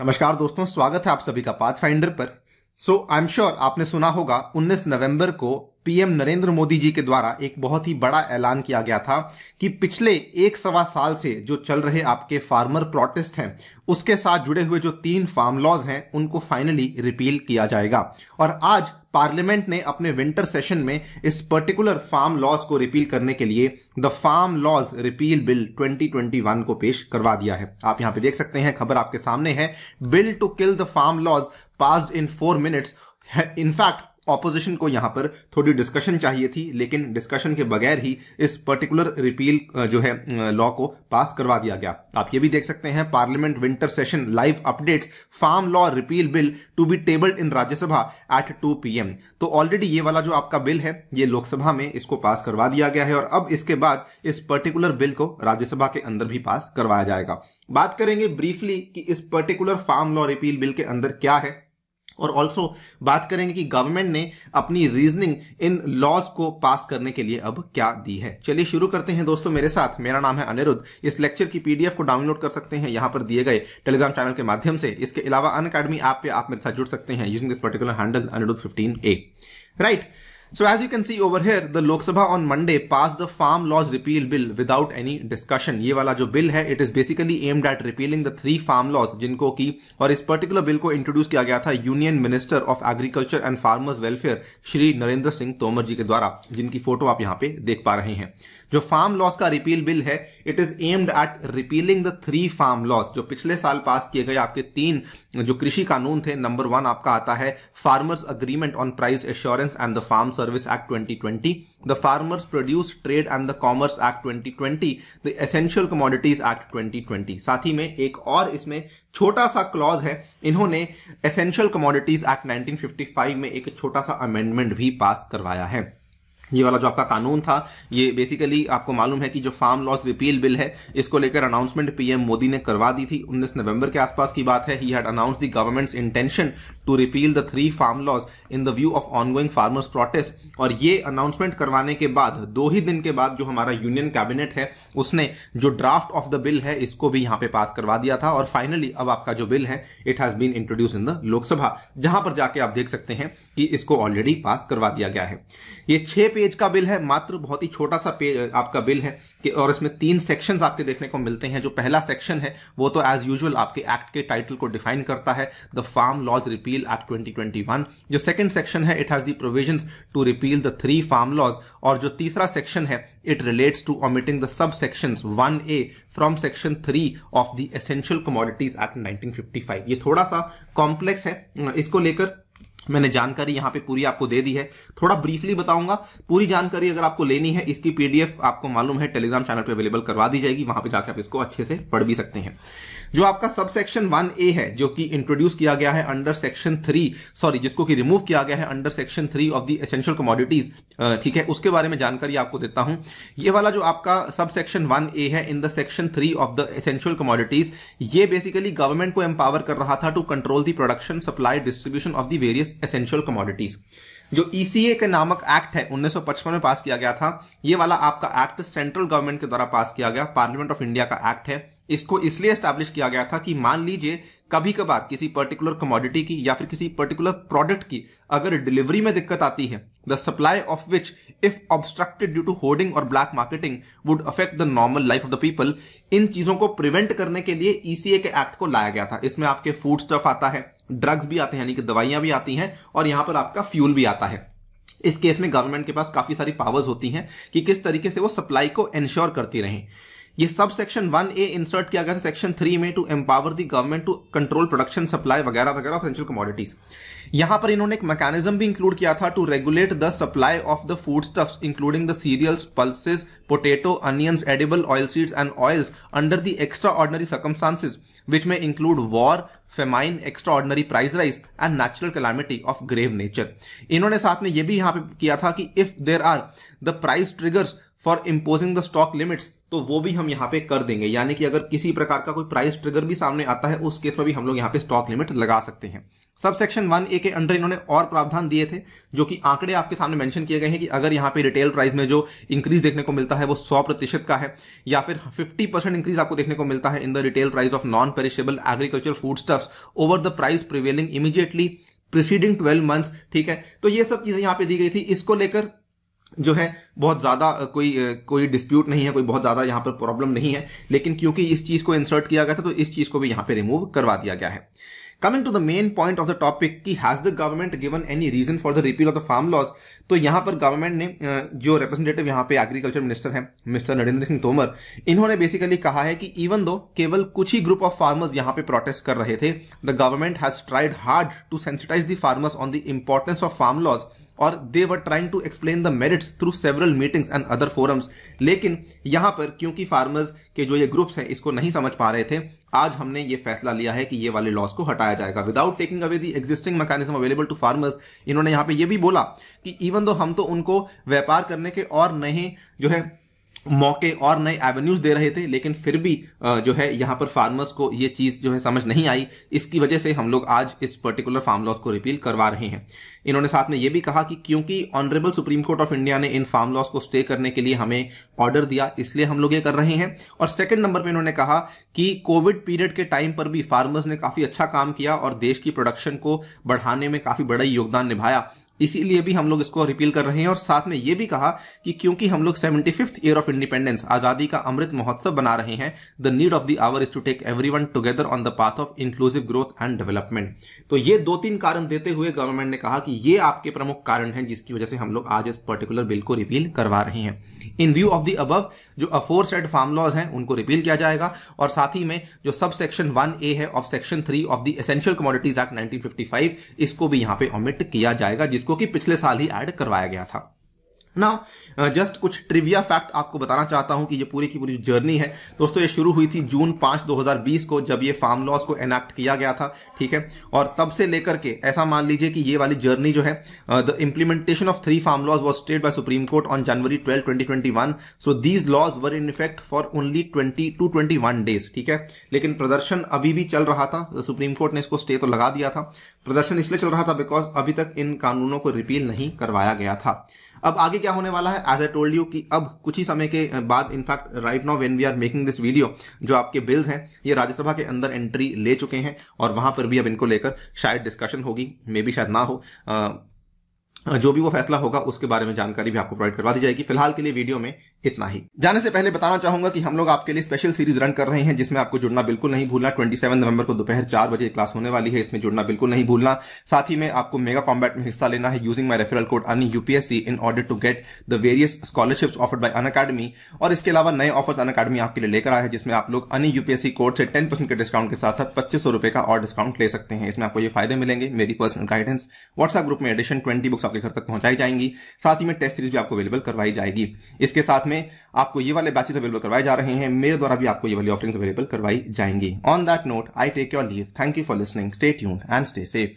नमस्कार दोस्तों, स्वागत है आप सभी का पाथफाइंडर पर। आई एम श्योर आपने सुना होगा 19 नवंबर को पीएम नरेंद्र मोदी जी के द्वारा एक बहुत ही बड़ा ऐलान किया गया था कि पिछले 1-1.25 साल से जो चल रहे आपके फार्मर प्रोटेस्ट हैं उसके साथ जुड़े हुए जो 3 फार्म लॉज हैं उनको फाइनली रिपील किया जाएगा। और आज पार्लियामेंट ने अपने विंटर सेशन में इस पर्टिकुलर फार्म लॉज को रिपील करने के लिए the farm laws repeal bill 2021 को पेश करवा दिया है। आप यहां पे देख सकते हैं, खबर आपके सामने है। Bill to kill the farm laws passed in 4 minutes. In fact opposition को यहां पर थोड़ी डिस्कशन चाहिए थी, लेकिन डिस्कशन के बगैर ही इस पर्टिकुलर रिपील जो है लॉ को पास करवा दिया गया। आप ये भी देख सकते हैं, parliament winter session live updates, farm law repeal bill to be tabled in Rajya Sabha at 2 PM। तो ऑलरेडी ये वाला जो आपका बिल है ये लोकसभा में इसको पास करवा दिया गया है और अब इसके बाद इस पर्टिकुलर बिल को राज्यसभा के अंदर भी पास करवाया जाएगा। बात करेंगे ब्रीफली कि इस particular farm law repeal bill के अंदर क्या है और ऑल्सो बात करेंगे कि गवर्नमेंट ने अपनी रीजनिंग इन लॉज को पास करने के लिए अब क्या दी है। चलिए शुरू करते हैं दोस्तों मेरे साथ। मेरा नाम है अनिरुद्ध। इस लेक्चर की PDF को डाउनलोड कर सकते हैं यहां पर दिए गए टेलीग्राम चैनल के माध्यम से। इसके अलावा अनअकैडमी ऐप पे आप मेरे साथ जुड़ सकते हैं using this particular handle Anirudh15A। Right. So as you can see over here, the Lok Sabha on Monday passed the Farm Laws Repeal Bill without any discussion। ये वाला जो बिल है it is basically aimed at repealing the 3 farm laws जिनको की और इस particular bill को introduce किया गया था union minister of agriculture and farmers welfare Shri Narendra Singh Tomar ji के द्वारा, जिनकी फोटो आप यहाँ पे देख पा रहे हैं। जो फार्म लॉज का रिपील बिल है it is aimed at repealing the 3 farm laws जो पिछले साल पास किए गए आपके 3 जो कृषि कानून थे। नंबर 1 आपका आता है farmers agreement on price assurance and the farm service act 2020, the farmers produce trade and the commerce act 2020, the essential commodities act 2020। साथ ही में एक और इसमें छोटा सा क्लॉज है, इन्होंने एसेंशियल कमोडिटीज एक्ट 1955 में एक छोटा सा अमेंडमेंट भी पास करवाया है। ये वाला जो आपका कानून था ये बेसिकली आपको मालूम है कि जो फार्म लॉज रिपील बिल है इसको लेकर अनाउंसमेंट पीएम मोदी ने करवा दी थी। 19 नवंबर के आसपास की बात है। He had announced the government's intention to repeal the 3 farm laws in the view of ongoing farmers protest. और ये अनाउंसमेंट करवाने के बाद 2 ही दिन के बाद जो हमारा यूनियन कैबिनेट है उसने जो ड्राफ्ट ऑफ द बिल है इसको भी यहां पे पास करवा दिया था और फाइनली अब आपका जो बिल है it has been introduce in the Lok Sabha, जहां पर जाके आप देख सकते हैं कि इसको ऑलरेडी पास करवा दिया गया है। ये 6 पेज का बिल है, मात्र बहुत ही छोटा सा पेज आपका बिल है कि और इसमें 3 सेक्शंस आपके देखने को मिलते हैं। जो पहला सेक्शन है वो तो एज यूजुअल आपके एक्ट के टाइटल को डिफाइन करता है, the farm laws repeal act 2021। जो सेकंड सेक्शन है it has the provisions to repeal the 3 farm laws और जो तीसरा सेक्शन है it relates to omitting the sub sections 1A from section 3 of the essential commodities act 1955। ये थोड़ा सा complex है, इसको लेकर मैंने जानकारी यहां पे पूरी आपको दे दी है। थोड़ा ब्रीफली बताऊंगा, पूरी जानकारी अगर आपको लेनी है इसकी PDF आपको मालूम है टेलीग्राम चैनल पे अवेलेबल करवा दी जाएगी, वहां पे जाकर आप इसको अच्छे से पढ़ भी सकते हैं। जो आपका सब सेक्शन 1A है जो कि इंट्रोड्यूस किया गया है अंडर सेक्शन 3 जिसको कि रिमूव किया गया है under section 3 of the essential commodities, ठीक है, उसके बारे में जानकारी आपको देता हूं। ये वाला जो आपका सब सेक्शन 1A है in the section 3 of the essential commodities, ये बेसिकली गवर्नमेंट को एम्पावर कर रहा था to control the production supply distribution of the various essential commodities. जो ECA के नामक एक्ट है 1955 में पास किया गया था, ये वाला आपका एक्ट सेंट्रल गवर्नमेंट के द्वारा पास किया गया, पार्लियामेंट ऑफ इंडिया का एक्ट है। इसको इसलिए एस्टैब्लिश किया गया था कि मान लीजिए कभी कभार किसी पर्टिकुलर कमोडिटी की या फिर किसी पर्टिकुलर प्रोडक्ट की अगर डिलीवरी में दिक्कत आती है, the supply of which if obstructed due to hoarding और black marketing would affect the normal life of the people, इन चीजों को प्रिवेंट करने के लिए ECA के एक्ट को लाया गया था। इसमें आपके फूड स्टफ आता है, ड्रग्स भी आते हैं यानी कि दवाइयां भी आती हैं और यहां पर आपका फ्यूल भी आता है। इस केस में गवर्नमेंट के पास काफी सारी पावर्स होती हैं कि किस तरीके से वो सप्लाई को इंश्योर करती रहें। ये सब सेक्शन 1A इंसर्ट किया गया था सेक्शन 3 में to empower the government to control production supply वगैरह वगैरह ऑफ एसेंशियल कमोडिटीज। यहां पर इन्होंने एक मैकेनिज्म भी इंक्लूड किया था to regulate the supply of the food stuffs including the cereals, pulses, potato, onions, edible oil seeds and oils under the extra ordinary circumstances which में include war, famine, extra ordinary price rise and natural calamity of grave nature. इन्होंने साथ में यह भी यहां पे किया था कि if there are the price triggers for imposing the stock limits, तो वो भी हम यहाँ पे कर देंगे। यानी कि अगर किसी प्रकार का कोई प्राइस ट्रिगर भी सामने आता है उस केस में भी हम लोग यहाँ पे स्टॉक लिमिट लगा सकते हैं। सब सेक्शन 1A के अंडर इन्होंने और प्रावधान दिए थे, जो कि आंकड़े आपके सामने मेंशन किए गए हैं कि अगर यहाँ पे रिटेल प्राइस में जो इंक्रीज देखने को मिलता है वो 100% का है, या फिर 50% इंक्रीज आपको देखने को मिलता है in the retail price of non perishable agriculture food stuffs over the price prevailing immediately preceding 12 months. ठीक है, तो ये सब चीजें यहाँ पे दी गई थी। इसको लेकर जो है बहुत ज्यादा कोई डिस्प्यूट नहीं है, कोई बहुत ज्यादा यहाँ पर प्रॉब्लम नहीं है, लेकिन क्योंकि इस चीज को इंसर्ट किया गया था तो इस चीज को भी यहाँ पे रिमूव करवा दिया गया है। Coming to the main point of the topic कि has the government given any reason for the repeal of the farm laws, तो यहां पर गवर्नमेंट ने जो रिप्रेजेंटेटिव यहां पे एग्रीकल्चर मिनिस्टर हैं मिस्टर नरेंद्र सिंह तोमर, इन्होंने बेसिकली कहा है कि इवन दो केवल कुछ ही ग्रुप ऑफ फार्मर्स यहां पे प्रोटेस्ट कर रहे थे, the government has tried hard to sensitise the farmers on the importance of farm laws और they were trying to explain the merits through several meetings and other forums. लेकिन यहां पर क्योंकि फार्मर्स के जो ये ग्रुप्स हैं इसको नहीं समझ पा रहे थे, आज हमने ये फैसला लिया है कि ये वाले लॉस को हटाया जाएगा without taking away the existing mechanism available to farmers. इन्होंने यहां पे ये भी बोला कि इवन दो हम तो उनको व्यापार करने के और नए जो है मौके और नए एवेन्यूज दे रहे थे, लेकिन फिर भी जो है यहां पर फार्मर्स को ये चीज जो है समझ नहीं आई। इसकी वजह से हम लोग आज इस पर्टिकुलर फार्म लॉस को रिपील करवा रहे हैं। इन्होंने साथ में ये भी कहा कि क्योंकि honourable supreme court of India ने इन फार्म लॉस को स्टे करने के लिए हमें ऑर्डर दिया, इसलिए हम लोग ये कर रहे हैं। और सेकंड नंबर पे इन्होंने कहा कि कोविड पीरियड के टाइम पर भी फार्मर्स ने काफी अच्छा काम किया और देश की प्रोडक्शन को बढ़ाने में काफी बड़ा योगदान निभाया, इसीलिए भी हम लोग इसको रिपील कर रहे हैं। और साथ में यह भी कहा कि क्योंकि हम लोग 75th ईयर ऑफ इंडिपेंडेंस आजादी का अमृत महोत्सव बना रहे हैं, the need of the hour is to take everyone together on the path of inclusive growth and development. तो ये 2-3 कारण देते हुए गवर्नमेंट ने कहा कि ये आपके प्रमुख कारण हैं जिसकी वजह से हम लोग आज इस पर्टिकुलर बिल को रिपील करवा रहे हैं। इन व्यू ऑफ द अबव जो अफोरसेड फार्म लॉज हैं उनको रिपील किया जाएगा, और साथ ही में जो सब सेक्शन 1A है of section 3 of the essential commodities act 1955 इसको भी यहां पे ओमिट किया जाएगा, जिसको कि पिछले साल ही ऐड करवाया गया था। नाउ जस्ट कुछ ट्रिविया फैक्ट आपको बताना चाहता हूं कि ये पूरी की पूरी जर्नी है दोस्तों, ये शुरू हुई थी जून 5, 2020 को जब ये फार्म लॉज को एनैक्ट किया गया था। ठीक है, और तब से लेकर के ऐसा मान लीजिए कि ये वाली जर्नी जो है the implementation of 3 farm laws was stayed by Supreme Court on January 12, 2021। So these laws were in effect for only 20 to 21 days. ठीक है, लेकिन प्रदर्शन अभी भी चल रहा था, सुप्रीम कोर्ट ने इसको स्टे तो लगा दिया था। प्रदर्शन इसलिए चल रहा था बिकॉज अभी तक इन कानूनों को रिपील नहीं करवाया गया था। अब आगे क्या होने वाला है, एज आई टोल्ड यू कि अब कुछ ही समय के बाद, in fact right now when we are making this video, जो आपके बिल्स हैं ये राज्यसभा के अंदर एंट्री ले चुके हैं और वहां पर भी अब इनको लेकर शायद डिस्कशन होगी, मे बी शायद ना हो। जो भी वो फैसला होगा उसके बारे में जानकारी भी आपको प्रोवाइड करवा दी जाएगी। फिलहाल के लिए वीडियो में इतना ही। जाने से पहले बताना चाहूंगा कि हम लोग आपके लिए स्पेशल सीरीज रन कर रहे हैं जिसमें आपको जुड़ना बिल्कुल नहीं भूलना। 27 नवंबर को दोपहर 4 बजे क्लास होने वाली है, इसमें जुड़ना बिल्कुल नहीं भूलना। साथ ही में आपको मेगा कॉम्बैट में हिस्सा लेना है using my referral code Ani UPSC in order to get the various scholarships offered by Unacademy. और इसके अलावा नए ऑफर्स अनअकैडमी आपके लिए लेकर आया है जिसमें आप लोग अनि यूपीएससी कोड से 10% के डिस्काउंट के साथ साथ 2500 रुपए का और डिस्काउंट ले सकते हैं। इसमें आपको ये फायदे मिलेंगे, मेरी पर्सनल गाइडेंस, व्हाट्सएप ग्रुप में एडिशन, 20 बुक्स आपके घर तक पहुंचाई जाएंगी, साथ ही में टेस्ट सीरीज भी आपको अवेलेबल करवाई जाएगी। इसके साथ में आपको ये वाले बैचेस अवेलेबल करवाए जा रहे हैं, मेरे द्वारा भी आपको ये वाली ऑफरिंग्स अवेलेबल करवाई जाएंगी। On that note I take your leave. Thank you for listening, stay tuned and stay safe.